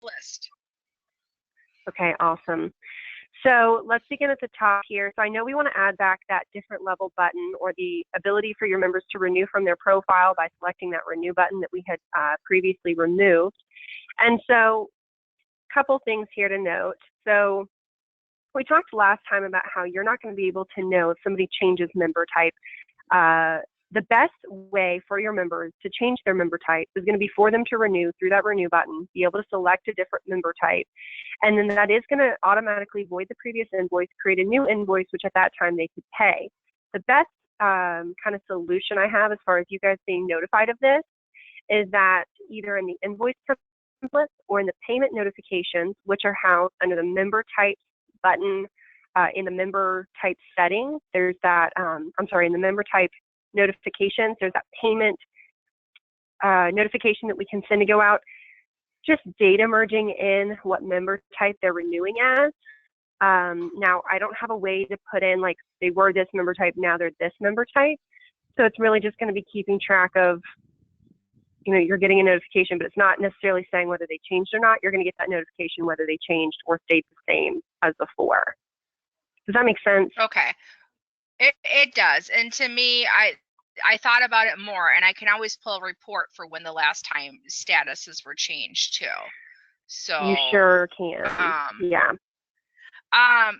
list. Okay, awesome. So let's begin at the top here. So I know we want to add back that different level button, or the ability for your members to renew from their profile by selecting that renew button that we had previously removed. And so a couple things here to note. So we talked last time about how you're not going to be able to know if somebody changes member type. The best way for your members to change their member type is going to be for them to renew through that renew button, be able to select a different member type, and then that is going to automatically void the previous invoice, create a new invoice, which at that time they could pay. The best kind of solution I have as far as you guys being notified of this is that either in the invoice template or in the payment notifications, which are housed under the member type button in the member type settings, there's that, in the member type notifications, there's that payment notification that we can send to go out, just data merging in what member type they're renewing as. Now, I don't have a way to put in like they were this member type, now they're this member type. So it's really just going to be keeping track of, you know, you're getting a notification, but it's not necessarily saying whether they changed or not. You're going to get that notification whether they changed or stayed the same as before. Does that make sense? Okay. It does. And to me, I thought about it more, and I can always pull a report for when the last time statuses were changed too. So you sure can. Yeah.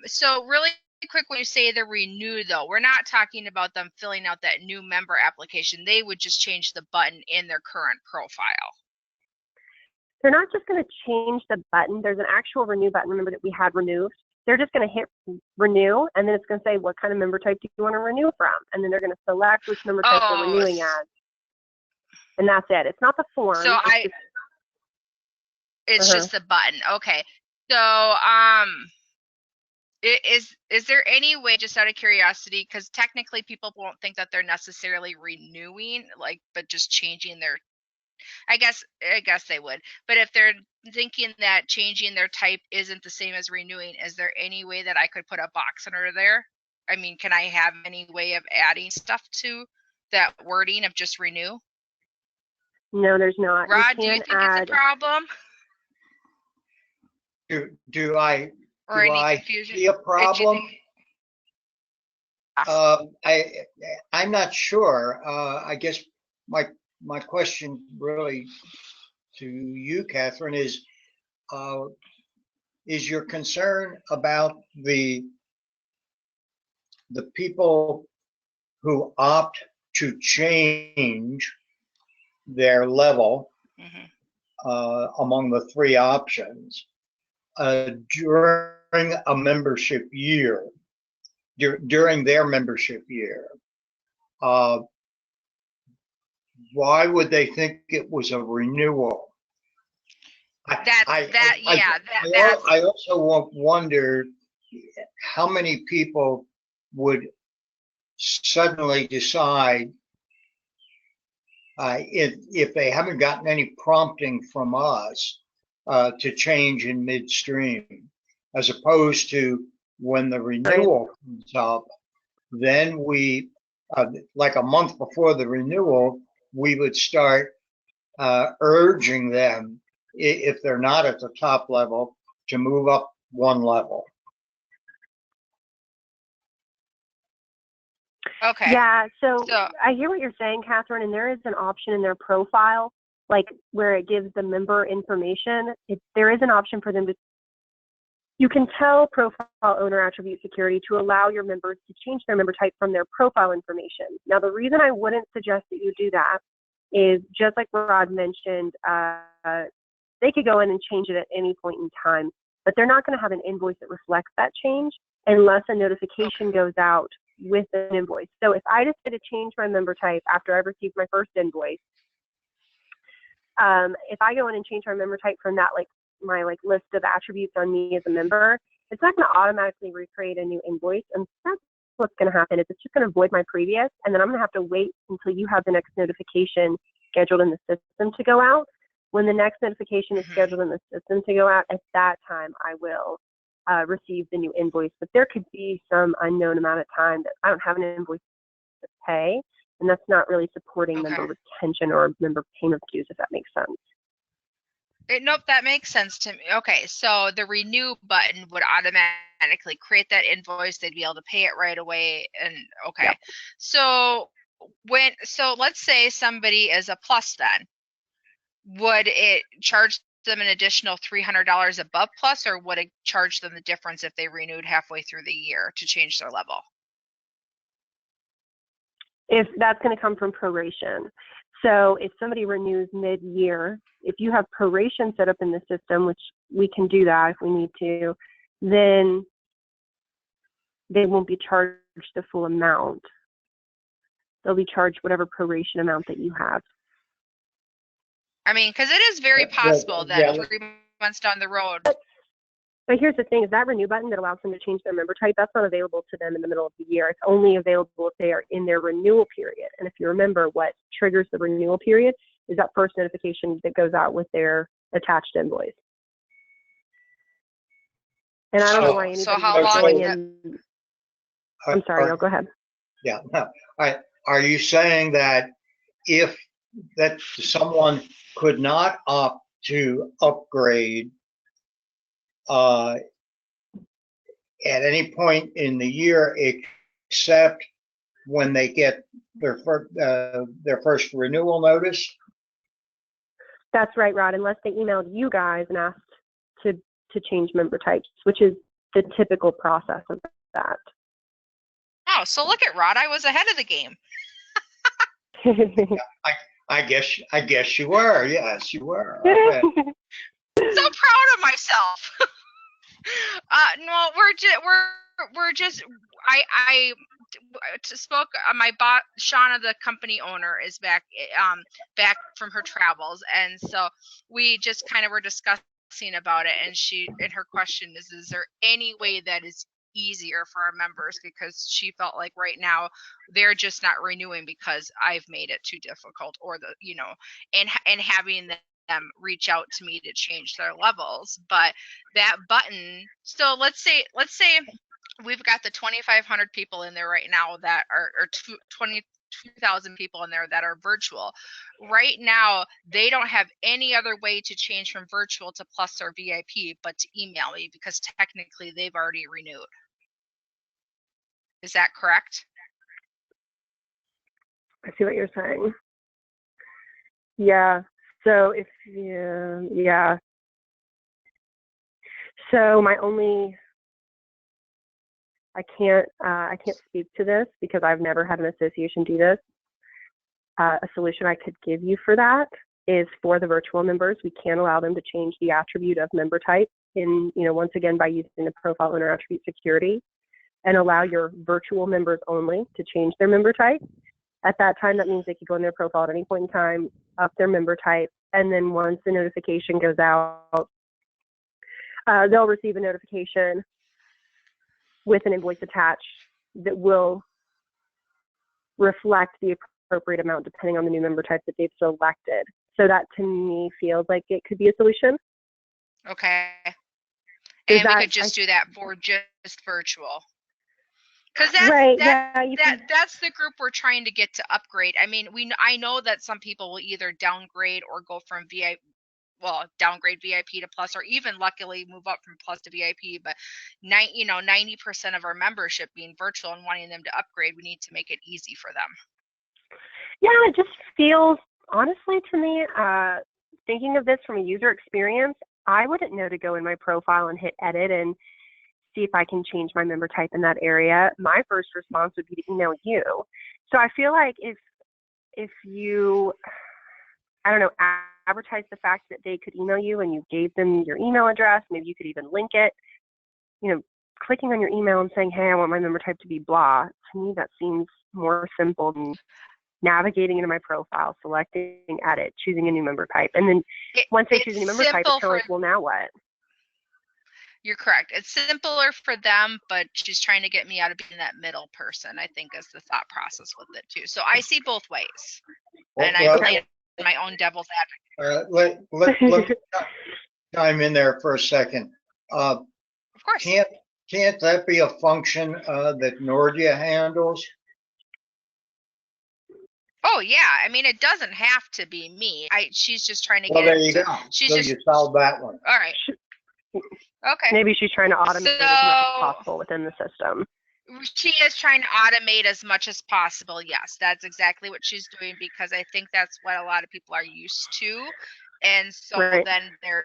So really quick, when you say the renew though, we're not talking about them filling out that new member application. They would just change the button in their current profile. They're not just going to change the button. There's an actual renew button, remember, that we had removed. They're just going to hit renew, and then it's going to say, what kind of member type do you want to renew from? And then they're going to select which member type they're renewing as. And that's it. It's not the form. So it's just the button. Okay. So is there any way, just out of curiosity, because technically people won't think that they're necessarily renewing, like, but just changing their, I guess they would. But if they're thinking that changing their type isn't the same as renewing, is there any way that I could put a box under there? I mean, can I have any way of adding stuff to that wording of just renew? No, there's not. Rod, do you think it's a problem? Do I see a problem? I'm not sure. I guess my question really to you, Catherine, is your concern about the people who opt to change their level among the three options during a membership year, during their membership year? Why would they think it was a renewal? I also wonder how many people would suddenly decide, if they haven't gotten any prompting from us, to change in midstream, as opposed to when the renewal comes up, then we, like a month before the renewal, we would start urging them, if they're not at the top level, to move up one level. Okay. Yeah, so I hear what you're saying, Catherine, and there is an option in their profile, like where it gives the member information. There is an option for them to, you can tell Profile Owner Attribute Security to allow your members to change their member type from their profile information. Now, the reason I wouldn't suggest that you do that is, just like Rod mentioned, they could go in and change it at any point in time, but they're not going to have an invoice that reflects that change unless a notification goes out with an invoice. So if I decide to change my member type after I've received my first invoice, if I go in and change my member type from that, like my list of attributes on me as a member, it's not going to automatically recreate a new invoice. And that's what's going to happen, is it's just going to void my previous, and then I'm going to have to wait until you have the next notification scheduled in the system to go out. When the next notification is scheduled in the system to go out, at that time I will receive the new invoice. But there could be some unknown amount of time that I don't have an invoice to pay, and that's not really supporting member retention or member payment queues, if that makes sense. Nope, that makes sense to me. Okay, so the renew button would automatically create that invoice. They'd be able to pay it right away. And okay, Yep. so let's say somebody is a plus, then would it charge them an additional $300 above plus, or would it charge them the difference if they renewed halfway through the year to change their level? If that's going to come from proration. So if somebody renews mid-year, if you have proration set up in the system, which we can do that if we need to, then they won't be charged the full amount. They'll be charged whatever proration amount that you have. I mean, because it is very possible that 3 months down the road. But here's the thing, is that renew button that allows them to change their member type, that's not available to them in the middle of the year. It's only available if they are in their renewal period. And if you remember, what triggers the renewal period is that first notification that goes out with their attached invoice. And I don't know why anybody So how long is in, I'm sorry, no, go ahead. Yeah, no. Are you saying that if that someone could not opt to upgrade at any point in the year except when they get their first renewal notice? That's right, Rod, unless they emailed you guys and asked to change member types, which is the typical process of that. Oh, so look at Rod, I was ahead of the game. I guess you were. Yes, you were. Okay. So proud of myself. No, we're just I spoke. My boss Shauna, the company owner, is back from her travels, and so we just kind of were discussing about it. And her question is there any way that is easier for our members, because she felt like right now they're just not renewing because I've made it too difficult, or and having them reach out to me to change their levels. But that button, so let's say we've got the 2,500 people in there right now that are, or 22,000 people in there that are virtual. Right now, they don't have any other way to change from virtual to plus or VIP but to email me, because technically they've already renewed. Is that correct? I see what you're saying. Yeah. So if yeah. So I can't speak to this because I've never had an association do this. A solution I could give you for that is for the virtual members, we can allow them to change the attribute of member type in, once again, by using the profile owner attribute security, and allow your virtual members only to change their member type. At that time, that means they could go in their profile at any point in time, up their member type, and then once the notification goes out, they'll receive a notification with an invoice attached that will reflect the appropriate amount depending on the new member type that they've selected. So that to me feels like it could be a solution. Okay. And we could just do that for just virtual. Because that's the group we're trying to get to upgrade. I mean, I know that some people will either downgrade or go from downgrade VIP to plus, or even luckily move up from plus to VIP. But 90% of our membership being virtual and wanting them to upgrade, we need to make it easy for them. Yeah, it just feels, honestly, to me, thinking of this from a user experience, I wouldn't know to go in my profile and hit edit and see if I can change my member type in that area. My first response would be to email you. So I feel like if you, I don't know, advertise the fact that they could email you and you gave them your email address, maybe you could even link it, clicking on your email and saying, hey, I want my member type to be blah, to me that seems more simple than navigating into my profile, selecting edit, choosing a new member type. And then once they choose a new member type, it's kind of like, well, now what? You're correct. It's simpler for them, but she's trying to get me out of being that middle person, I think, is the thought process with it too. So I see both ways. And I play my own devil's advocate. Let chime in there for a second. Of course. Can't that be a function that Nordia handles? Oh yeah, I mean it doesn't have to be me. She's just trying to Well, get there you to, go. she's So just you solved that one. all right. Okay. Maybe she's trying to automate as much as So possible within the system. she is trying to automate as much as possible. Yes, that's exactly what she's doing because I think that's what a lot of people are used to. And so Right. then they're,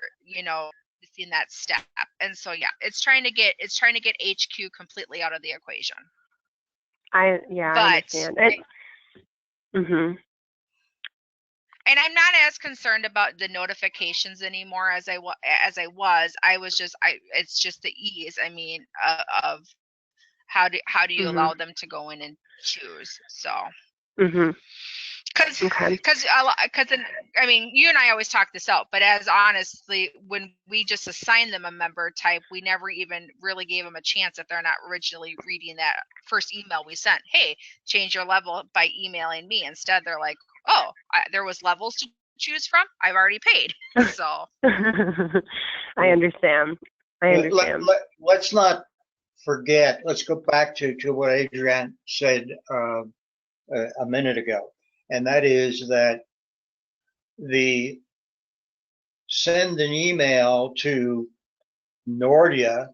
missing that step. And so yeah, it's trying to get HQ completely out of the equation. I But understand. Mhm. and I'm not as concerned about the notifications anymore as I was. It's just the ease. I mean, of how do you Mhm. allow them to go in and choose? So, Mhm. because Okay. I mean, you and I always talk this out, but as honestly, when we just assign them a member type, we never even really gave them a chance if they're not originally reading that first email we sent. Hey, change your level by emailing me. Instead, they're like, oh, there was levels to choose from. I've already paid. So I understand. Let's not forget, let's go back to what Adrienne said a minute ago. And that is that the send an email to Nordia,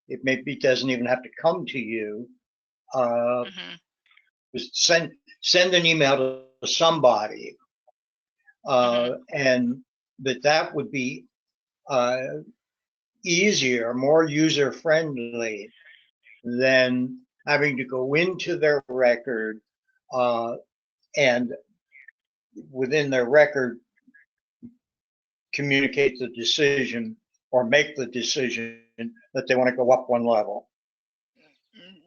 it maybe doesn't even have to come to you. Just send an email to somebody, and that would be easier, more user friendly than having to go into their record and within their record communicate the decision or make the decision that they want to go up one level.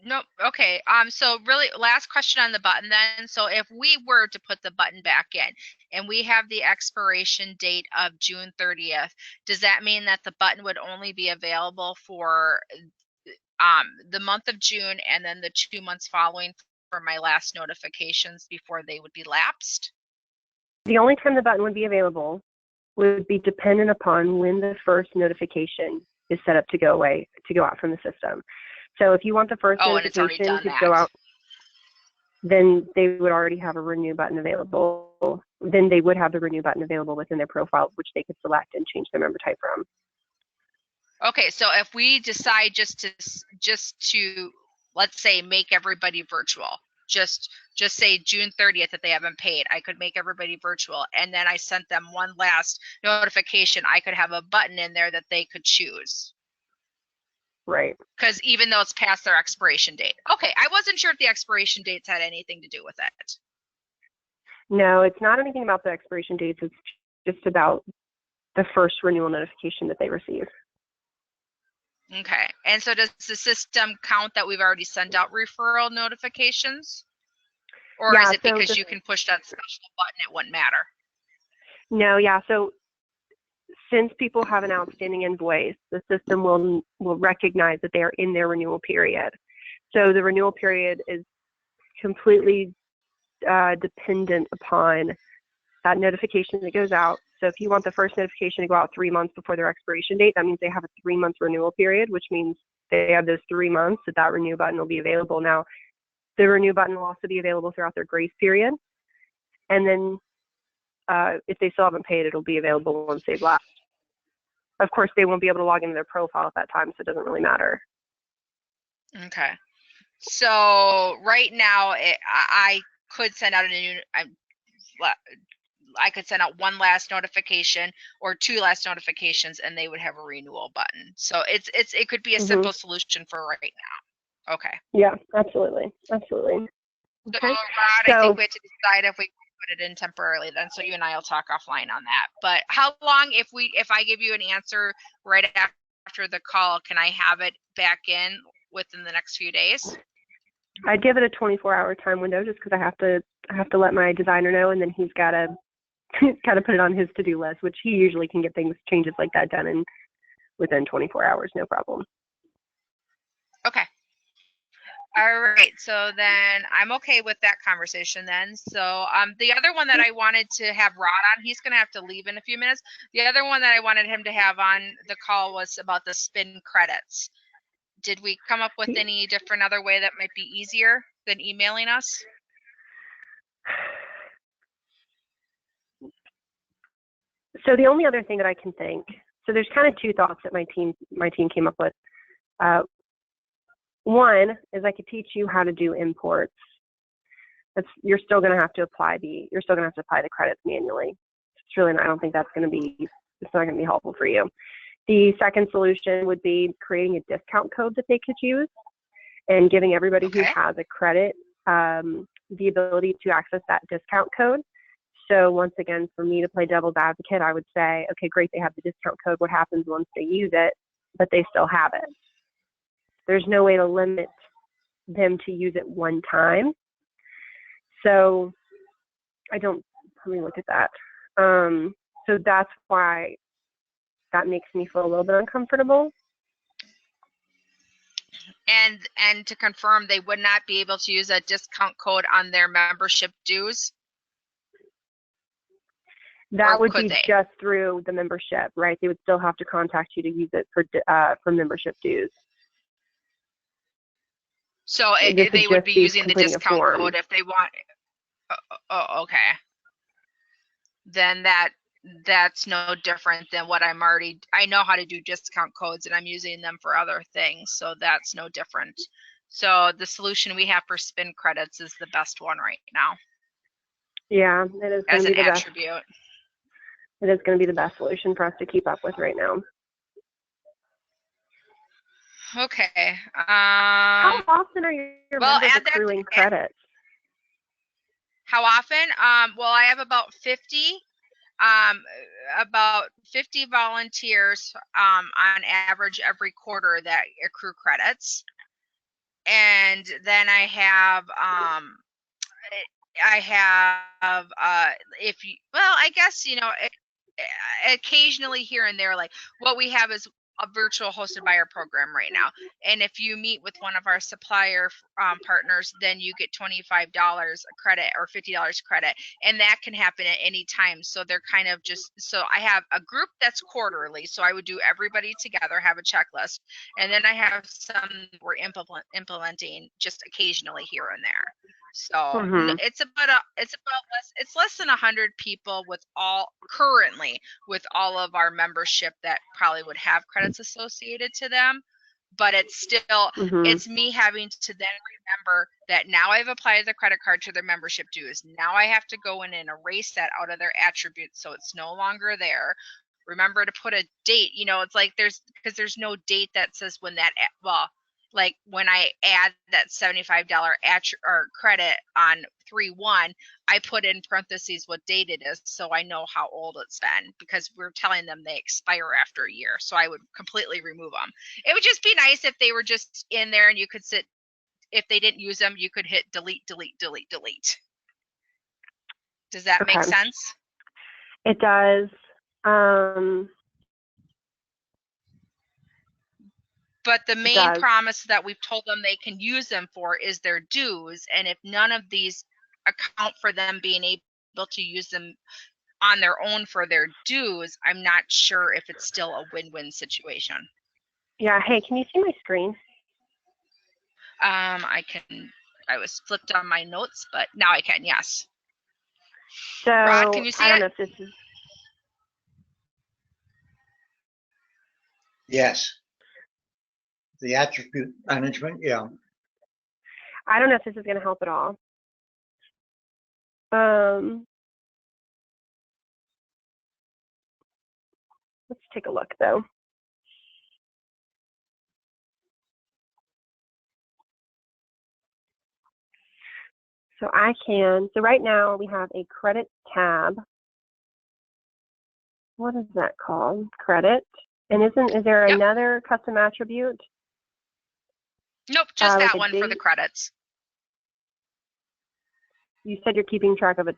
Nope. Okay. So really last question on the button then. So if we were to put the button back in and we have the expiration date of June 30th, does that mean that the button would only be available for the month of June and then the 2 months following for my last notifications before they would be lapsed? The only time the button would be available would be dependent upon when the first notification is set up to go out from the system. So if you want the first notification to go out, then they would already have a renew button available. Then they would have the renew button available within their profile, which they could select and change their member type from. Okay, so if we decide just to let's say make everybody virtual, just say June 30th that they haven't paid, I could make everybody virtual, and then I sent them one last notification. I could have a button in there that they could choose. Right. Because even though it's past their expiration date. Okay, I wasn't sure if the expiration dates had anything to do with it. No, it's not anything about the expiration dates. It's just about the first renewal notification that they receive. Okay, and so does the system count that we've already sent out referral notifications? Or is it because you can push that special button, it wouldn't matter? No, yeah, so since people have an outstanding invoice, the system will recognize that they are in their renewal period. So the renewal period is completely dependent upon that notification that goes out. So if you want the first notification to go out 3 months before their expiration date, that means they have a 3-month renewal period, which means they have those 3 months that renew button will be available. Now, the renew button will also be available throughout their grace period. And then if they still haven't paid, it'll be available once they've lapsed. Of course, they won't be able to log into their profile at that time, so it doesn't really matter. Okay. So right now, I could send out I could send out one last notification or 2 last notifications, and they would have a renewal button. So it could be a simple solution for right now. Okay. Yeah, absolutely. Absolutely. Okay. So, Rod, I think we have to decide if we can put it in temporarily then. So you and I will talk offline on that. But how long, if I give you an answer right after the call, can I have it back in within the next few days? I'd give it a 24-hour time window just because I have to let my designer know, and then he's got to put it on his to-do list, which he usually can get changes like that done within 24 hours, no problem. Okay. All right, so then I'm okay with that conversation then. So the other one that I wanted to have Rod on, he's going to have to leave in a few minutes. The other one that I wanted him to have on the call was about the spin credits. Did we come up with any different other way that might be easier than emailing us? So the only other thing that I can think, so there's kind of two thoughts that my team came up with. One is I could teach you how to do imports. You're still going to have to apply the credits manually. It's really not, I don't think it's not going to be helpful for you. The second solution would be creating a discount code that they could use and giving everybody who has a credit the ability to access that discount code. So once again, for me to play devil's advocate, I would say, okay, great, they have the discount code. What happens once they use it, but they still have it? There's no way to limit them to use it one time. So let me look at that. So that's why that makes me feel a little bit uncomfortable. And to confirm, they would not be able to use a discount code on their membership dues? That would be just through the membership, right? They would still have to contact you to use it for membership dues. So they would be using the discount code if they want. Oh, okay. Then that's no different than what I know how to do discount codes, and I'm using them for other things, so that's no different. So the solution we have for spin credits is the best one right now. Yeah, it is as an attribute. It is going to be the best solution for us to keep up with right now. Okay. How often are your members accruing credits? How often? Well, I have about 50 volunteers on average every quarter that accrue credits. And then I have I guess, occasionally here and there, like what we have is a virtual hosted buyer program right now. And if you meet with one of our supplier partners, then you get $25 credit or $50 credit. And that can happen at any time. So they're kind of so I have a group that's quarterly. So I would do everybody together, have a checklist. And then I have some we're implementing just occasionally here and there. So it's less than 100 people currently with all of our membership that probably would have credits associated to them, but it's still it's me having to then remember that now I've applied the credit card to their membership dues. Now I have to go in and erase that out of their attributes so it's no longer there. Remember to put a date. It's like because there's no date that says when that like when I add that $75 credit on 3/1, I put in parentheses what date it is so I know how old it's been, because we're telling them they expire after a year. So I would completely remove them. It would just be nice if they were just in there and you could if they didn't use them, you could hit delete, delete, delete, delete. Does that make sense? It does. But the main promise that we've told them they can use them for is their dues. And if none of these account for them being able to use them on their own for their dues, I'm not sure if it's still a win-win situation. Yeah. Hey, can you see my screen? I was flipped on my notes, but now I can, yes. So Rod, can you see I don't know if this is. Yes. The attribute management, yeah. I don't know if this is going to help at all. Let's take a look, though. So right now we have a credit tab. What is that called? Credit. And is there another custom attribute? Nope, just that one for the credits. You said you're keeping track of a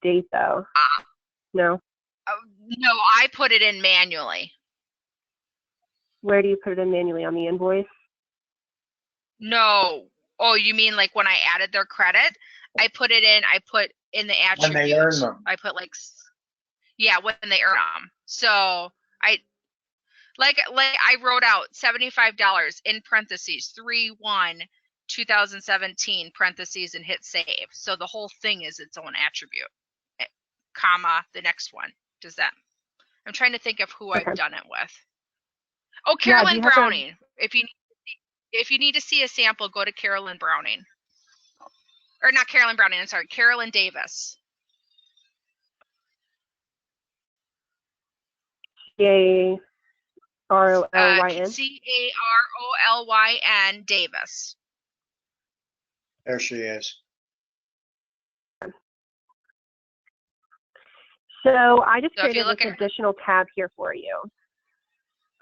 date, though. No? No, I put it in manually. Where do you put it in manually? On the invoice? No. Oh, you mean like when I added their credit? I put in the attributes. When they earn them. I put when they earn them. So I wrote out $75 in parentheses 3/1/2017 parentheses and hit save. So the whole thing is its own attribute, comma the next one. Does that? I'm trying to think of who Okay. I've done it with. Oh, Yeah, do Carolyn you have Browning. If you need to see a sample, go to Carolyn Browning. Or not Carolyn Browning, I'm sorry, Carolyn Davis. C-A-R-O-L-Y-N? C-A-R-O-L-Y-N Davis. There she is. So I just So if you created look this at- additional tab here for you.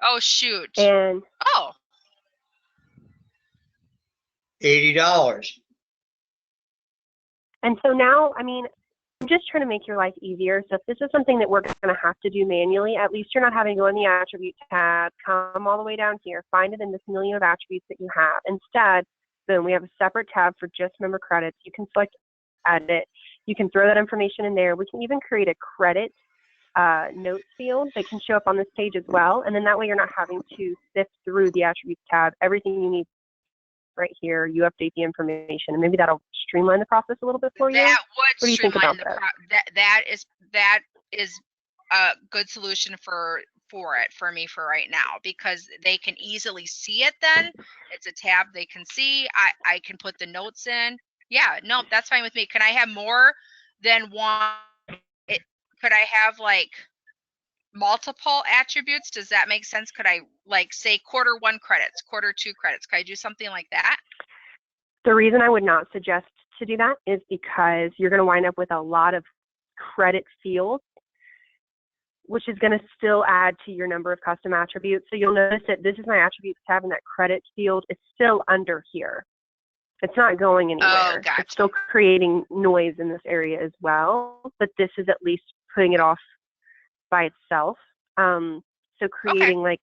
Oh, shoot. And Oh, $80. and so now, I mean, I'm just trying to make your life easier. So if this is something that we're going to have to do manually, at least you're not having to go in the attribute tab, come all the way down here, find it in this million of attributes that you have. Instead, boom, we have a separate tab for just member credits. You can select edit. You can throw that information in there. We can even create a credit notes field that can show up on this page as well. And then that way you're not having to sift through the attributes tab. Everything you need right here, you update the information, and maybe that'll streamline the process a little bit for you. that What would do you think streamline about the that is a good solution for me for right now, because they can easily see it then. It's a tab they can see. I can put the notes in. Yeah, no, that's fine with me. Can I have more than one? Could I have like multiple attributes? Does that make sense? Could I like say quarter 1 credits, quarter 2 credits? Could I do something like that? The reason I would not suggest to do that is because you're going to wind up with a lot of credit fields, which is going to still add to your number of custom attributes. So you'll notice that this is my attributes tab, and that credit field is still under here. It's not going anywhere. Oh, gotcha. It's still creating noise in this area as well, but this is at least putting it off by itself. So creating like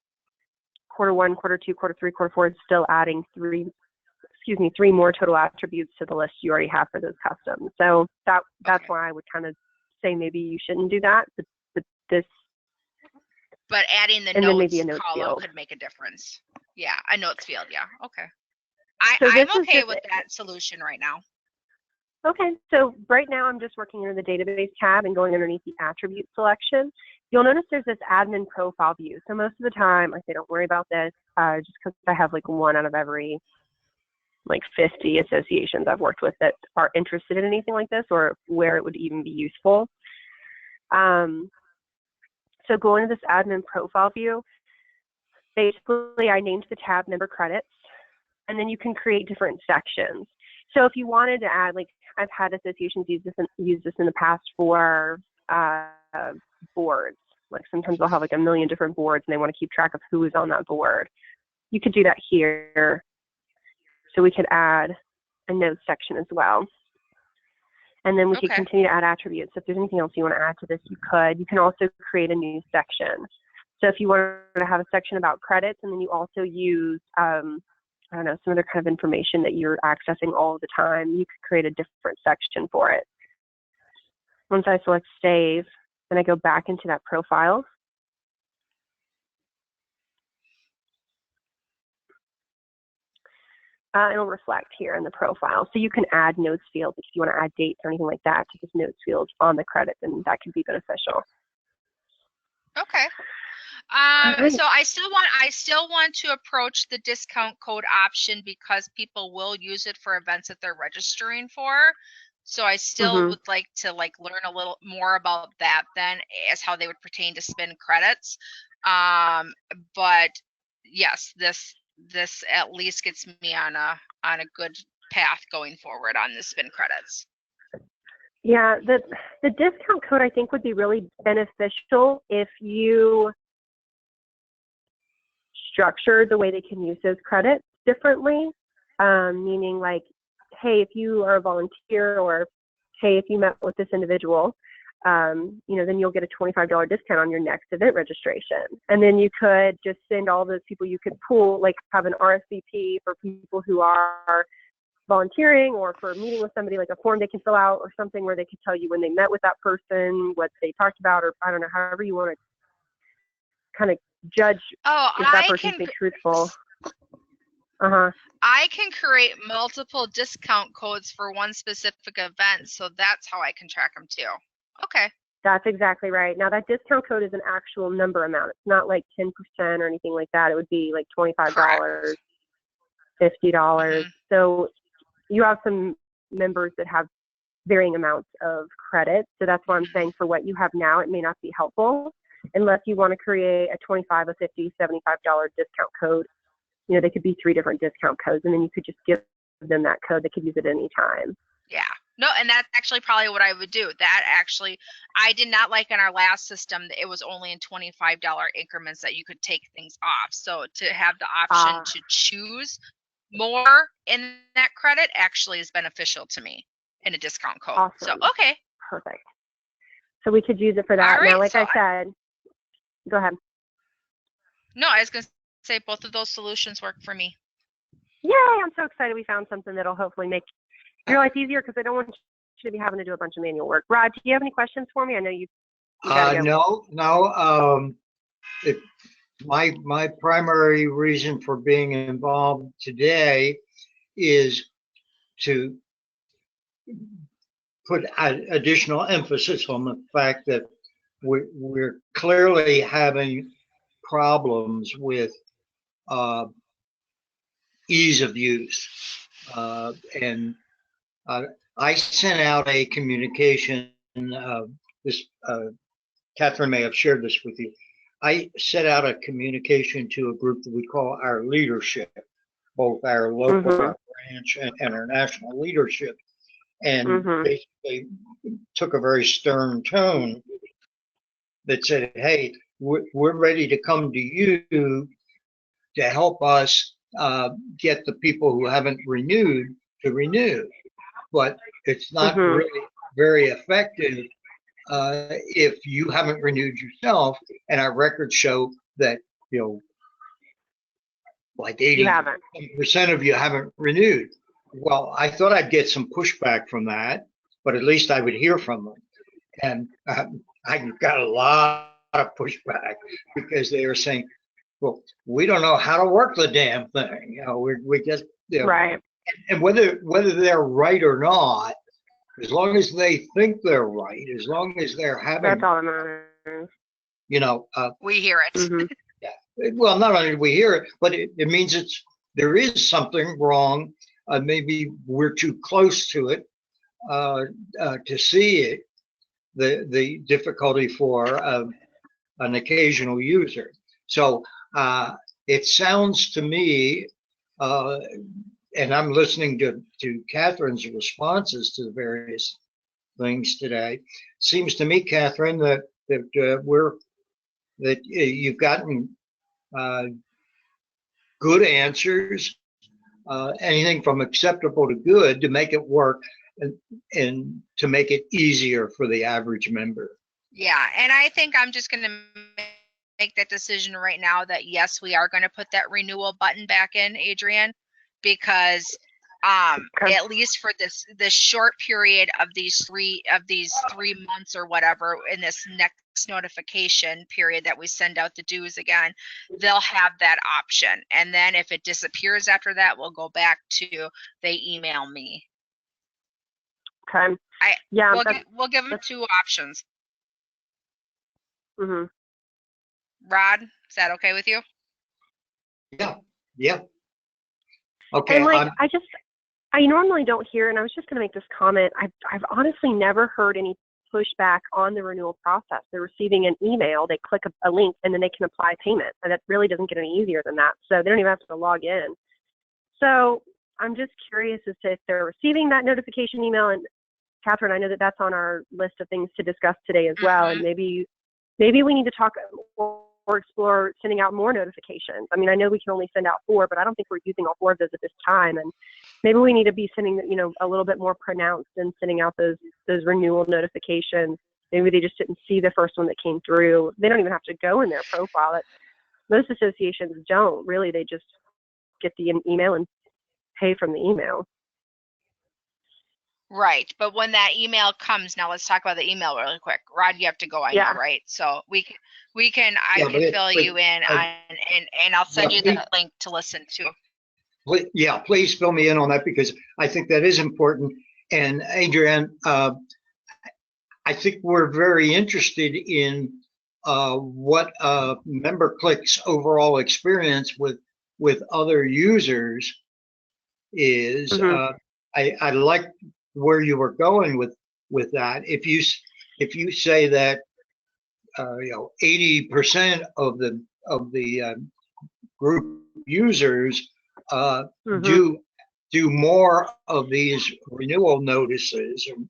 quarter 1, quarter 2, quarter 3, quarter 4 is still adding three more total attributes to the list you already have for those customs. So that's why I would kind of say maybe you shouldn't do that. But adding the and then maybe notes a notes column field could make a difference. Yeah, a notes field. Yeah, okay. So I'm this is okay just with that solution right now. Okay, so right now I'm just working under the database tab and going underneath the attribute selection. You'll notice there's this admin profile view. So most of the time I say don't worry about this, just because I have like 1 out of every like 50 associations I've worked with that are interested in anything like this, or where it would even be useful. So going to this admin profile view, basically I named the tab member credits, and then you can create different sections. So if you wanted to add, like I've had associations use this in the past for boards. Like sometimes they'll have like a million different boards and they want to keep track of who is on that board. You could do that here. So we could add a notes section as well. And then we could continue to add attributes. So if there's anything else you want to add to this, you could. You can also create a new section. So if you wanted to have a section about credits, and then you also use, I don't know, some other kind of information that you're accessing all the time, you could create a different section for it. Once I select save, then I go back into that profile. It'll reflect here in the profile. So you can add notes fields if you want to add dates or anything like that to this notes field on the credits, and that can be beneficial. Okay. So I still want to approach the discount code option because people will use it for events that they're registering for. So I still would like to learn a little more about that then, as how they would pertain to spin credits. But yes, this at least gets me on a good path going forward on the spin credits. Yeah, the discount code I think would be really beneficial if you structure the way they can use those credits differently, meaning like, hey, if you are a volunteer, or hey, if you met with this individual, then you'll get a $25 discount on your next event registration. And then you could just send all those people you could pool, like have an RSVP for people who are volunteering, or for meeting with somebody, like a form they can fill out or something where they could tell you when they met with that person, what they talked about, or I don't know, however you want to kind of judge if that person's being truthful. I can create multiple discount codes for one specific event, so that's how I can track them too. Okay. That's exactly right. Now that discount code is an actual number amount. It's not like 10% or anything like that. It would be like $25, Correct. $50. Mhm. So you have some members that have varying amounts of credit. So that's why I'm saying for what you have now, it may not be helpful unless you want to create a $25, a $50, $75 discount code. You know, they could be 3 different discount codes, and then you could just give them that code. They could use it any time. Yeah. No, and that's actually probably what I would do. That actually, I did not like in our last system that it was only in $25 increments that you could take things off. So to have the option to choose more in that credit actually is beneficial to me in a discount code. Awesome. So, okay. Perfect. So we could use it for that. All right, Now, like so I said, go ahead. No, I was going to say both of those solutions work for me. Yay, I'm so excited we found something that'll hopefully make your life easier because I don't want you to be having to do a bunch of manual work. Rod, do you have any questions for me? I know you gotta go. No. My primary reason for being involved today is to put additional emphasis on the fact that we're clearly having problems with ease of use. And I sent out a communication, Catherine may have shared this with you. I set out a communication to a group that we call our leadership, both our local branch and our national leadership. And they took a very stern tone that said, hey, we're ready to come to you to help us get the people who haven't renewed to renew. But it's not really very effective if you haven't renewed yourself, and our records show that, you know, like 80% of you haven't renewed. Well, I thought I'd get some pushback from that, but at least I would hear from them. And I got a lot of pushback because they were saying, well, we don't know how to work the damn thing. You know, we just, you know, right. And whether they're right or not, as long as they think they're right, as long as they're having, that's all that matters. You know, we hear it. Yeah. Well, not only do we hear it, but it means there is something wrong. Maybe we're too close to it to see it. The difficulty for an occasional user. So it sounds to me, and I'm listening to Catherine's responses to the various things today. Seems to me, Catherine, that you've gotten good answers, anything from acceptable to good, to make it work and to make it easier for the average member. Yeah, and I think I'm just going to make that decision right now that yes, we are going to put that renewal button back in, Adrienne, because at least for this short period of these three months or whatever, in this next notification period that we send out the dues again, they'll have that option. And then if it disappears after that, we'll go back to they email me. Okay. We'll give them 2 options. Rod, is that okay with you? Yeah. Okay. And like, I normally don't hear, and I was just going to make this comment. I've honestly never heard any pushback on the renewal process. They're receiving an email, they click a link, and then they can apply payment. And that really doesn't get any easier than that. So they don't even have to log in. So I'm just curious as to if they're receiving that notification email. And Catherine, I know that that's on our list of things to discuss today as well. And maybe we need to talk or explore sending out more notifications. I mean, I know we can only send out 4, but I don't think we're using all 4 of those at this time. And maybe we need to be sending, you know, a little bit more pronounced and sending out those renewal notifications. Maybe they just didn't see the first one that came through. They don't even have to go in their profile. Most associations don't really. They just get the email and pay from the email. Right, but when that email comes, now let's talk about the email really quick. Rod, you have to go, I know, right? So I can fill you in on, and I'll send you the link to listen to. Yeah, please fill me in on that because I think that is important. And Adrienne, I think we're very interested in what MemberClick's overall experience with other users is. Mhm. I like where you were going with that. If you say that 80% of the group users Mhm. do more of these renewal notices and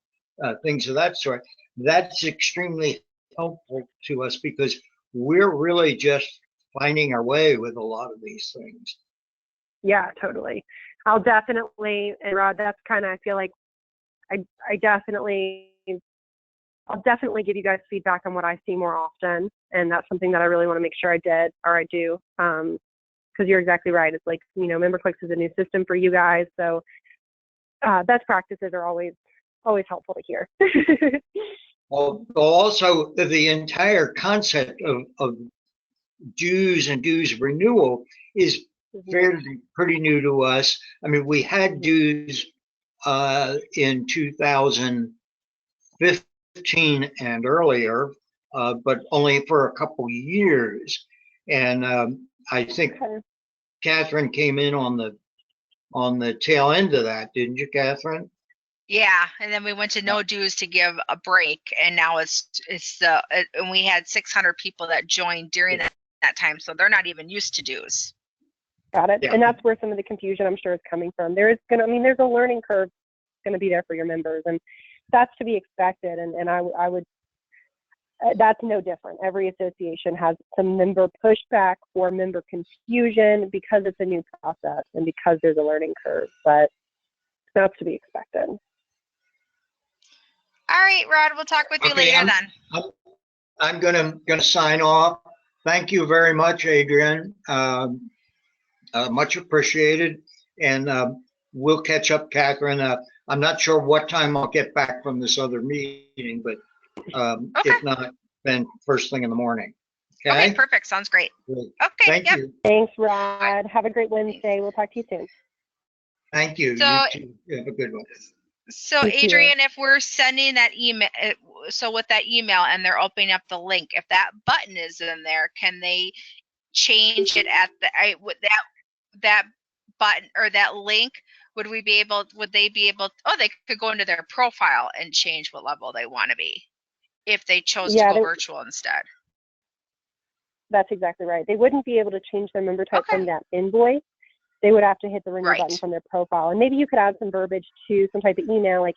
things of that sort. That's extremely helpful to us because we're really just finding our way with a lot of these things. Yeah, totally. I'll definitely, and Rod, that's kind of, I feel like I definitely, I'll definitely give you guys feedback on what I see more often. And that's something that I really want to make sure I did or I do. Because you're exactly right. It's like, MemberClicks is a new system for you guys. So best practices are always helpful to hear. Also, the entire concept of dues and dues renewal is fairly pretty new to us. I mean, we had dues in 2015 and earlier, but only for a couple years. And I think Okay. Catherine came in on the tail end of that, didn't you, Catherine? Yeah, and then we went to no dues to give a break, and now and we had 600 people that joined during that time, so they're not even used to dues. Got it. Yeah. And that's where some of the confusion, I'm sure, is coming from. There's a learning curve going to be there for your members, and that's to be expected. And I would, that's no different. Every association has some member pushback or member confusion because it's a new process and because there's a learning curve, but that's to be expected. All right, Rod, we'll talk with you later then. I'm gonna sign off. Thank you very much, Adrian. Much appreciated. And we'll catch up, Catherine. I'm not sure what time I'll get back from this other meeting, but Okay. if not, then first thing in the morning. Okay, perfect. Sounds great. Great. Okay, Thank yep. you. Thanks, Rod. Have a great Wednesday. We'll talk to you soon. Thank you. So, You too. Have a good one. So Thank you. Adrian, if we're sending that email, so with that email and they're opening up the link, if that button is in there, can they change it at that button or that link? Would they be able, they could go into their profile and change what level they want to be if they chose to go virtual instead. That's exactly right. They wouldn't be able to change their member type Okay. from that invoice. They would have to hit the renew Right. button from their profile. And maybe you could add some verbiage to some type of email like,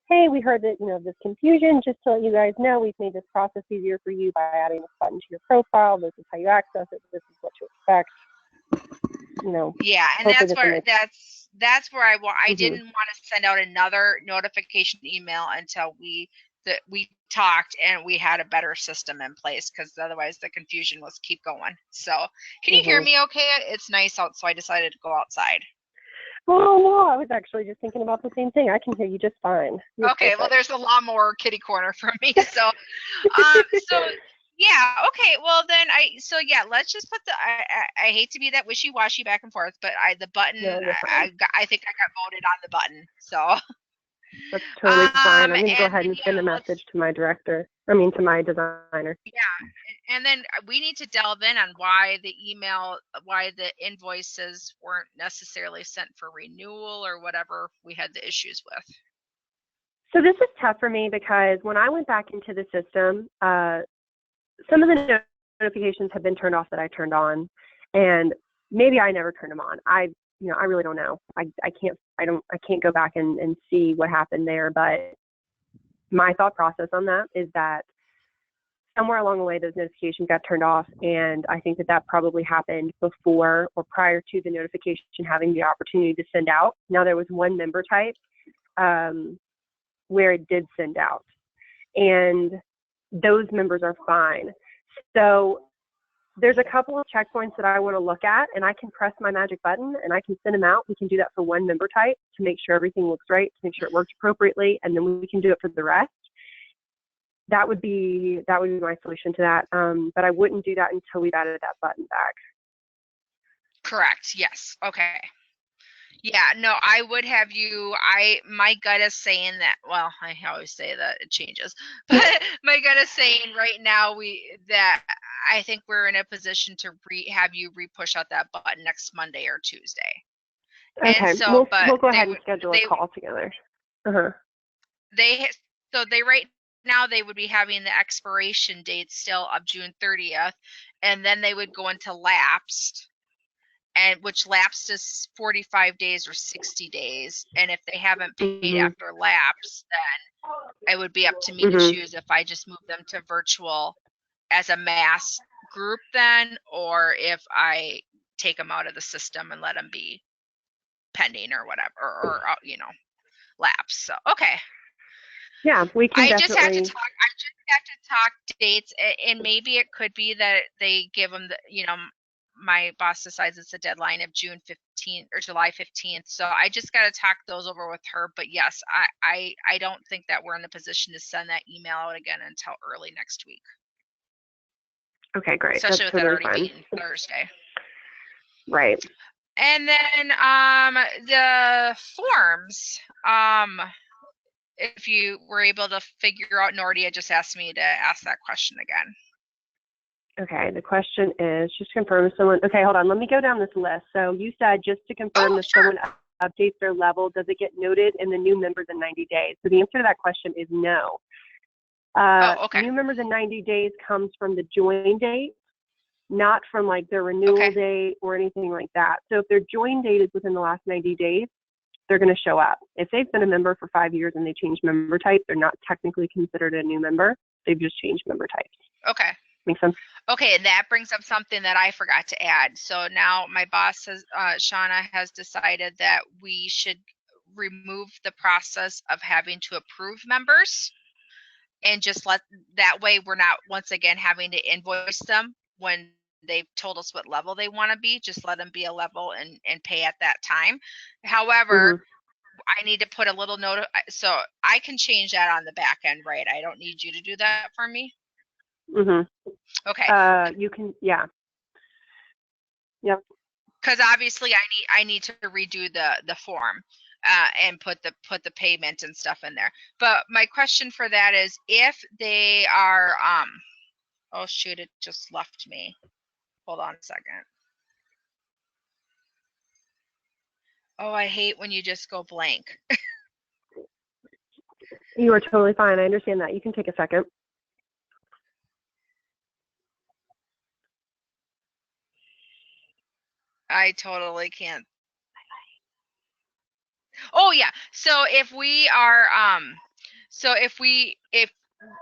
hey, we heard that, this confusion. Just to let you guys know, we've made this process easier for you by adding this button to your profile. This is how you access it. This is what to expect. Yeah, and that's where I didn't want to send out another notification email until we talked and we had a better system in place, because otherwise the confusion was keep going. So can you hear me okay? It's nice out, so I decided to go outside. Oh, no, I was actually just thinking about the same thing. I can hear you just fine. You're okay, perfect. well, there's a lot more kitty corner for me. So, yeah, okay, well then let's just put I hate to be that wishy-washy back and forth, but the button, No, I think I got voted on the button, so. That's totally fine. I'm going to go ahead and send a message to my to my designer. Yeah, and then we need to delve in on why the invoices weren't necessarily sent for renewal or whatever we had the issues with. So this is tough for me because when I went back into the system, some of the notifications have been turned off that I turned on, and maybe I never turned them on. I really don't know. I can't go back and see what happened there, but my thought process on that is that somewhere along the way those notifications got turned off, and I think that probably happened before or prior to the notification having the opportunity to send out. Now, there was one member type where it did send out, and those members are fine. So there's a couple of checkpoints that I want to look at, and I can press my magic button and I can send them out. We can do that for one member type to make sure everything looks right, to make sure it works appropriately, and then we can do it for the rest. That would be my solution to that. But I wouldn't do that until we've added that button back. Correct. Yes. Okay. Yeah, no, I would have you. My gut is saying that. Well, I always say that it changes, but my gut is saying right now that I think we're in a position to have you re-push out that button next Monday or Tuesday. And Okay, so, but we'll go they ahead and would schedule a call together. Uh-huh. they so they right now they would be having the expiration date still of June 30th, and then they would go into lapsed, and which lapsed is 45 days or 60 days. And if they haven't paid Mhm. after lapse, then it would be up to me to Mhm. choose if I just move them to virtual as a mass group then, or if I take them out of the system and let them be pending or whatever, or lapse. So, okay. Yeah, we can I just have to definitely. talk dates, and maybe it could be that they give them my boss decides it's a deadline of June 15th or July 15th. So I just got to talk those over with her. But yes, I don't think that we're in a position to send that email out again until early next week, Okay, great. especially That's with it totally already fine. being Thursday. Right. And then the forms, if you were able to figure out, Nordia just asked me to ask that question again. Okay, the question is just confirm if someone, okay, hold on, let me go down this list. So you said just to confirm if Sure. someone updates their level, does it get noted in the new members in 90 days? So the answer to that question is no. Okay. New members in 90 days comes from the join date, not from like their renewal date or anything like that. So if their join date is within the last 90 days, they're going to show up. If they've been a member for 5 years and they change member type, they're not technically considered a new member. They've just changed member types. Okay. Make sense? Okay, and that brings up something that I forgot to add. So now my boss has, Shauna has decided that we should remove the process of having to approve members, and just that way we're not once again having to invoice them when they've told us what level they want to be. Just let them be a level and pay at that time. However, I need to put a little note, so I can change that on the back end, right? I don't need you to do that for me. Okay. You can, yeah. Yep. Because obviously I need to redo the form and put the payment and stuff in there. But my question for that is, if they are oh shoot, it just left me. Hold on a second. Oh, I hate when you just go blank. You are totally fine. I understand that. You can take a second. I totally can't. Oh yeah. So if we are if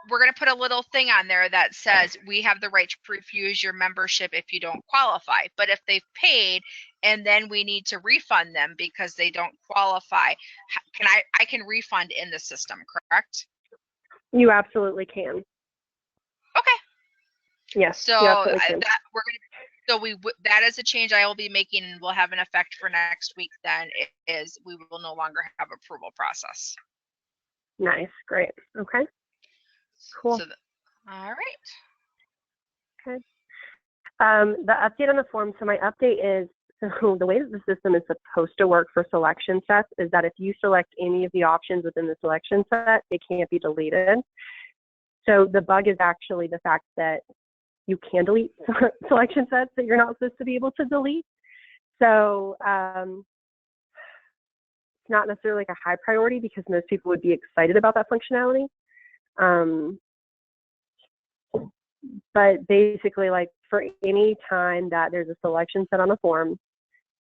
we're going to put a little thing on there that says we have the right to refuse your membership if you don't qualify. But if they've paid and then we need to refund them because they don't qualify, I can refund in the system, correct? You absolutely can. Okay. Yes. So that is a change I will be making, and will have an effect for next week. Then is we will no longer have approval process. Nice. Great. Okay. Cool. All right. Okay. The update on the form. So my update is, so the way that the system is supposed to work for selection sets is that if you select any of the options within the selection set, it can't be deleted. So the bug is actually the fact that you can delete selection sets that you're not supposed to be able to delete. So it's not necessarily like a high priority because most people would be excited about that functionality. But basically, like for any time that there's a selection set on a form,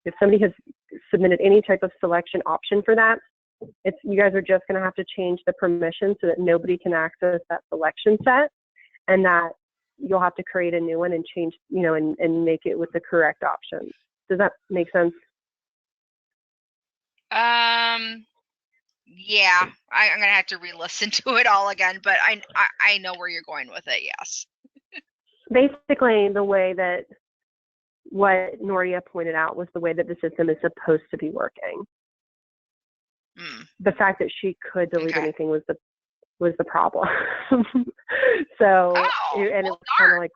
if somebody has submitted any type of selection option for that, you guys are just going to have to change the permission so that nobody can access that selection set, and that you'll have to create a new one and change, and make it with the correct options. Does that make sense? Yeah, I'm gonna have to re-listen to it all again, but I know where you're going with it. Yes. Basically, the way that what Nordia pointed out was the way that the system is supposed to be working. The fact that she could delete anything was the problem. So, and it was kind of like,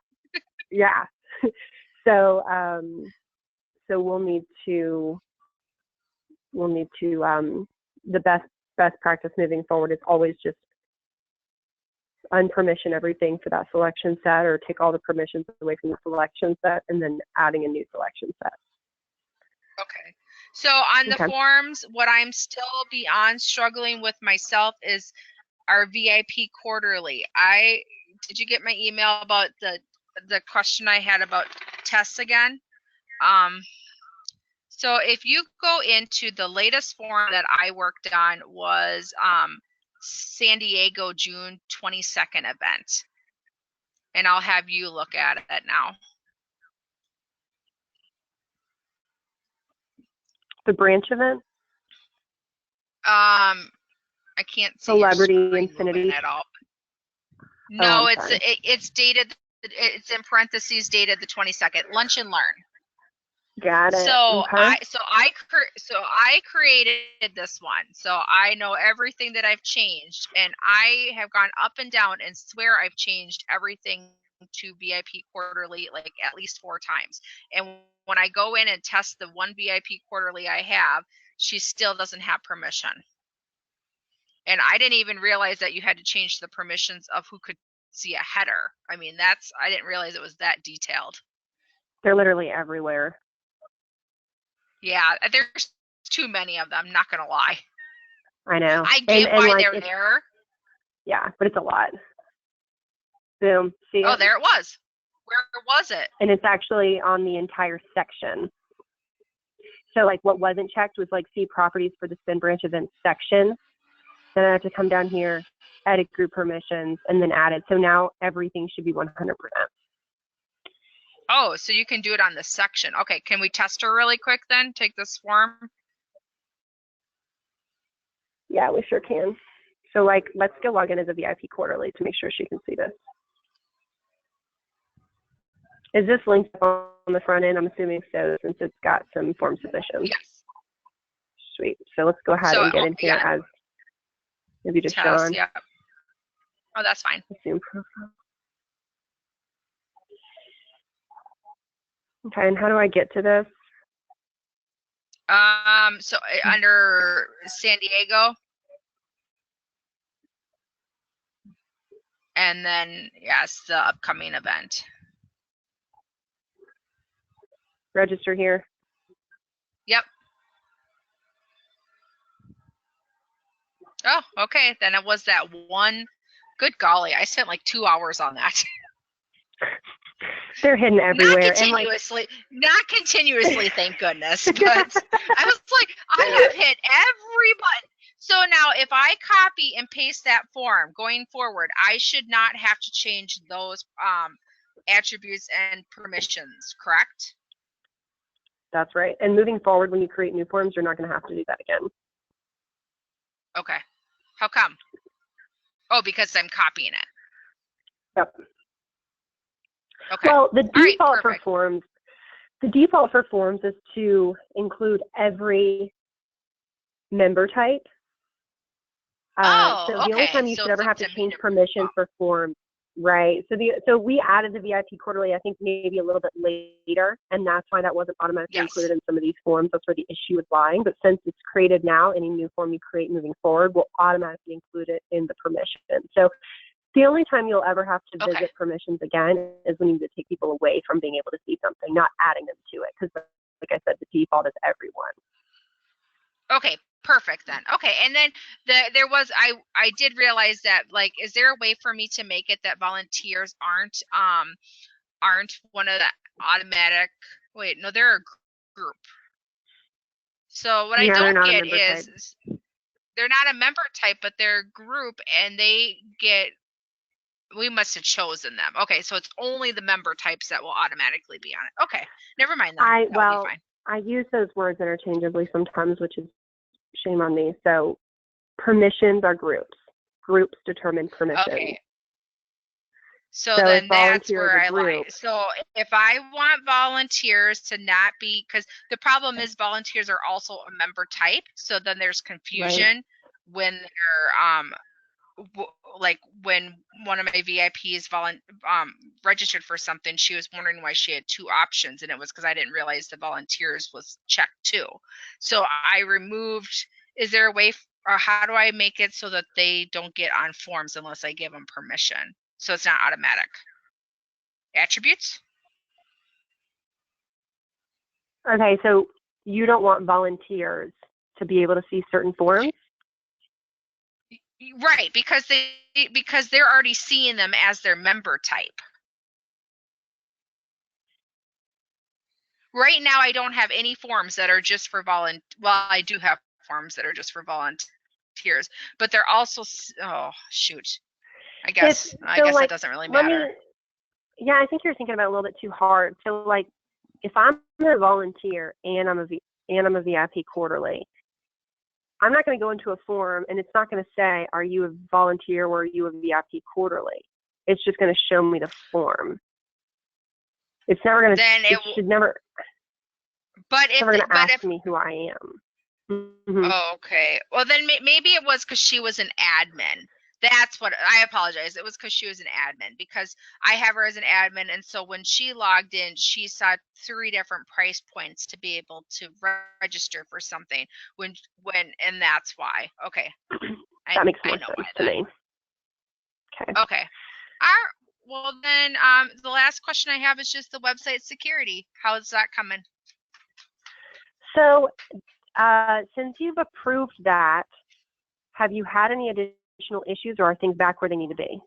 yeah. So we'll need to we'll need to, the best practice moving forward is always just unpermission everything for that selection set, or take all the permissions away from the selection set and then adding a new selection set. Okay. So on the Okay. forms, what I'm still beyond struggling with myself is our VIP quarterly. Did you get my email about the question I had about tests again? So if you go into the latest form that I worked on was San Diego June 22nd event. And I'll have you look at it now. The branch event? I can't see your Celebrity screen Infinity moving at all. No, I'm sorry. it's dated. It's in parentheses dated the 22nd. Lunch and Learn. Got it. So Okay. I created this one. So I know everything that I've changed, and I have gone up and down and swear I've changed everything to VIP quarterly like at least 4 times. And when I go in and test the one VIP quarterly I have, she still doesn't have permission. And I didn't even realize that you had to change the permissions of who could see a header. I mean, I didn't realize it was that detailed. They're literally everywhere. Yeah, there's too many of them, not gonna lie. I know. I get why like, they're there. Yeah, but it's a lot. Boom. See Oh, it? there it was. Where was it? And it's actually on the entire section. So like what wasn't checked was like see properties for the spin branch event section. Then I have to come down here, edit group permissions, and then add it. So now everything should be 100%. Oh, so you can do it on the section. Okay, can we test her really quick then? Take this form. Yeah, we sure can. So like, let's go log in as a VIP quarterly to make sure she can see this. Is this linked on the front end? I'm assuming so, since it's got some form submissions. Yes. Sweet. So let's go ahead and get in here as maybe just Test, John. yeah. Oh, that's fine. Assume profile. Okay, and how do I get to this? So under San Diego. And then, yes, the upcoming event. Register here. Yep. Oh, okay. Then it was that one. Good golly, I spent like 2 hours on that. They're hidden everywhere. Not continuously, thank goodness. But I was like, I have hit every button. So now if I copy and paste that form going forward, I should not have to change those attributes and permissions, correct? That's right. And moving forward, when you create new forms, you're not going to have to do that again. Okay. How come? Oh, because I'm copying it. Yep. Okay. Well, the default for forms, is to include every member type. So the only time you should ever have to change permissions for forms, right? So we added the VIP quarterly, I think maybe a little bit later, and that's why that wasn't automatically included in some of these forms. That's where the issue is lying. But since it's created now, any new form you create moving forward will automatically include it in the permission. So the only time you'll ever have to visit permissions again is when you need to take people away from being able to see something, not adding them to it. Because like I said, the default is everyone. Okay, perfect then. Okay, and then there was I did realize that, like, is there a way for me to make it that volunteers aren't one of the automatic? Wait, no, they're a group. So what I don't get is they're not a member type, but they're a group, and they get. We must have chosen them. Okay, so it's only the member types that will automatically be on it. Okay, never mind that. That'll be fine. I use those words interchangeably sometimes, which is shame on me. So permissions are groups. Groups determine permissions. Okay. So then that's where I like. So if I want volunteers to not be, because the problem is volunteers are also a member type. So then there's confusion when they're like when one of my VIPs registered for something, she was wondering why she had two options, and it was because I didn't realize the volunteers was checked too. So I removed. Is there a way, or how do I make it so that they don't get on forms unless I give them permission? So it's not automatic. Attributes? Okay, so you don't want volunteers to be able to see certain forms? Right, because they're already seeing them as their member type. Right now, I don't have any forms that are just for well, I do have forms that are just for volunteers, but they're also, oh, shoot. I guess like, that doesn't really matter. Yeah, I think you're thinking about it a little bit too hard. So like, if I'm a volunteer and I'm a VIP quarterly, I'm not going to go into a form and it's not going to say, are you a volunteer or are you a VIP quarterly? It's just going to show me the form. It's never going to, it should never, but it's never going to ask me who I am. Mm-hmm. Oh, okay. Well, then maybe it was because she was an admin. That's what, I apologize. It was because she was an admin, because I have her as an admin. And so when she logged in, she saw 3 different price points to be able to register for something and that's why. Okay. That makes more sense to me. Okay. Well, then the last question I have is just the website security. How is that coming? So since you've approved that, have you had any additional issues, or are things back where they need to be?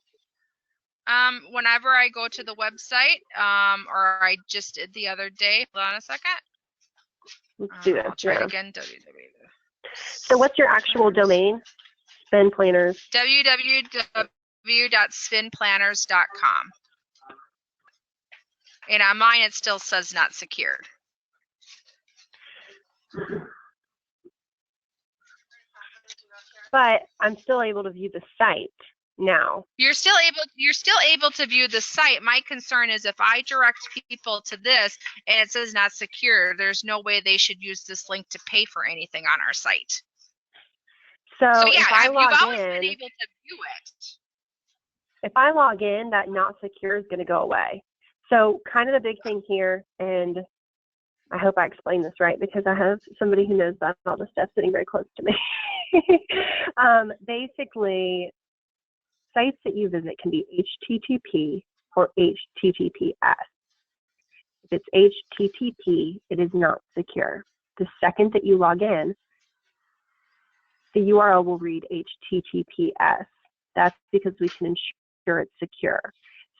Whenever I go to the website, or I just did the other day. Hold on a second. Let's do this. I'll try it again. So what's your actual domain? Spin Planners. www.spinplanners.com. And on mine, it still says not secured. But I'm still able to view the site now. You're still able to view the site. My concern is if I direct people to this and it says not secure, there's no way they should use this link to pay for anything on our site. So yeah, if you've always been able to view it. If I log in, that not secure is going to go away. So kind of the big thing here, and I hope I explained this right because I have somebody who knows about all this stuff sitting very close to me. Basically, sites that you visit can be HTTP or HTTPS. If it's HTTP, it is not secure. The second that you log in, the URL will read HTTPS. That's because we can ensure it's secure.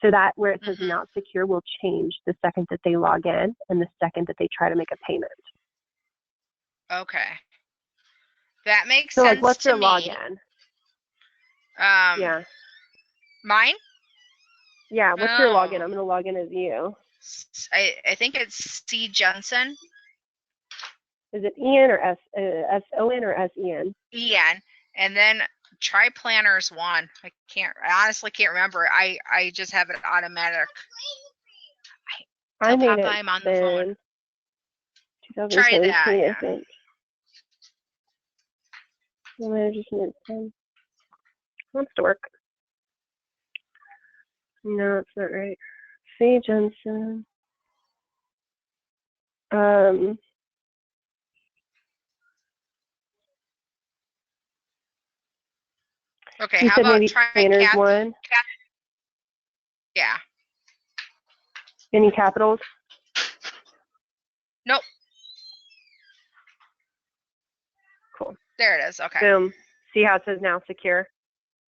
So that where it says not secure will change the second that they log in and the second that they try to make a payment. Okay. That makes sense. So like, what's your me. login? Yeah. Mine? Yeah, what's your login? I'm going to log in as you. I think it's C. Jensen. Is it Ian or S-O-N or S-E-N? Ian. And then try Planners 1. I honestly can't remember. I just have it automatic. I made it I'm on the phone. 2017, Try that. I think. Wants to work. No, it's not right. C. Jensen. Okay, you how said about maybe try Planners 1? Yeah. Any capitals? Nope. Cool. There it is. Okay. Boom. See how it says now secure?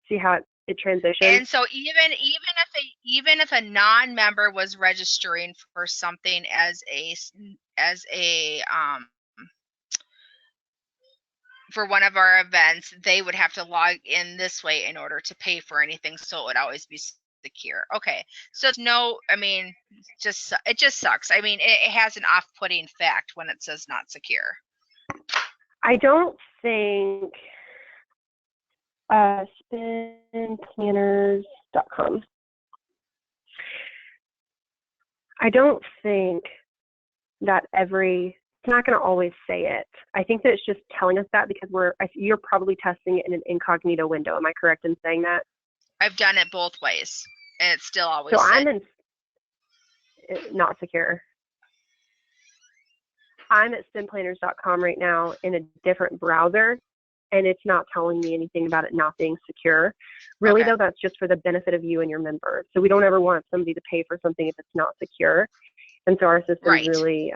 See how it transitions? And so even if a non-member was registering for something as a for one of our events, they would have to log in this way in order to pay for anything, so it would always be secure. Okay, so it just sucks. I mean, it has an off-putting fact when it says not secure. I don't think spinplanners.com. I don't think that every not going to always say it. I think that it's just telling us that because you're probably testing it in an incognito window. Am I correct in saying that? I've done it both ways, and it's still always So said. I'm in not secure. I'm at stimplanners.com right now in a different browser, and it's not telling me anything about it not being secure. Really, Okay. though, that's just for the benefit of you and your members. So we don't ever want somebody to pay for something if it's not secure. And so our system Right. really,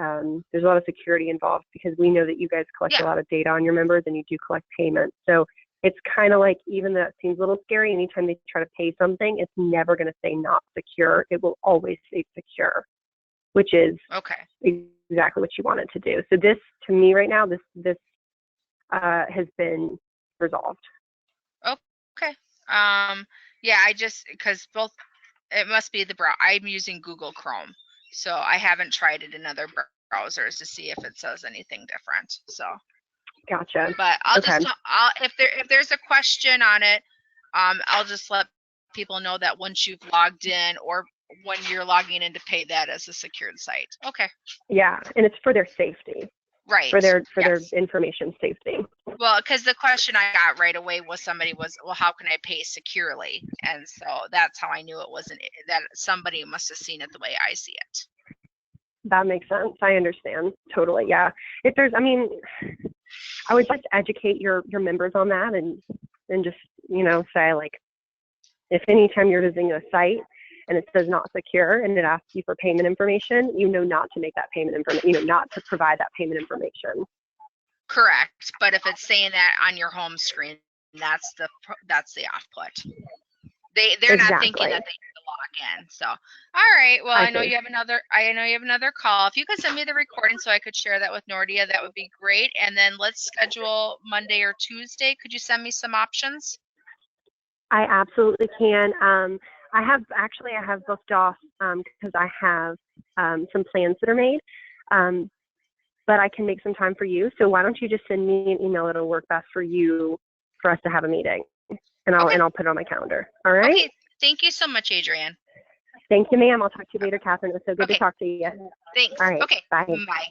there's a lot of security involved because we know that you guys collect a Yeah. lot of data on your members and you do collect payments. So it's kind of like, even though it seems a little scary, anytime they try to pay something, it's never going to say not secure. It will always say secure, which is Okay. exactly what you want it to do. So this, to me right now, this has been resolved. Okay. Yeah, I just, because both, it must be the I'm using Google Chrome, so I haven't tried it in other browsers to see if it says anything different. So, Gotcha. but I'll Okay. just, if there's a question on it, I'll just let people know that once you've logged in or when you're logging in to pay that as a secured site. Okay. Yeah, and it's for their safety, Right. for their Yes. information safety. Well, because the question I got right away was well, how can I pay securely? And so that's how I knew it wasn't, that somebody must have seen it the way I see it. That makes sense. I understand totally. Yeah. If there's, I would just educate your members on that and just, say like, if anytime you're visiting a site and it says not secure and it asks you for payment information, not to make that payment information, not to provide that payment information. Correct. But if it's saying that on your home screen, that's the off put. They're not thinking that they need to log in. So, all right. Well, I know you have another call. If you could send me the recording so I could share that with Nordia, that would be great. And then let's schedule Monday or Tuesday. Could you send me some options? I absolutely can. I have booked off because I have some plans that are made, but I can make some time for you. So why don't you just send me an email? It'll work best for you for us to have a meeting, and I'll put it on my calendar. All right. Okay. Thank you so much, Adrienne. Thank you, ma'am. I'll talk to you later, Catherine. It was so good to talk to you. Thanks. All right. Okay. Bye. Bye.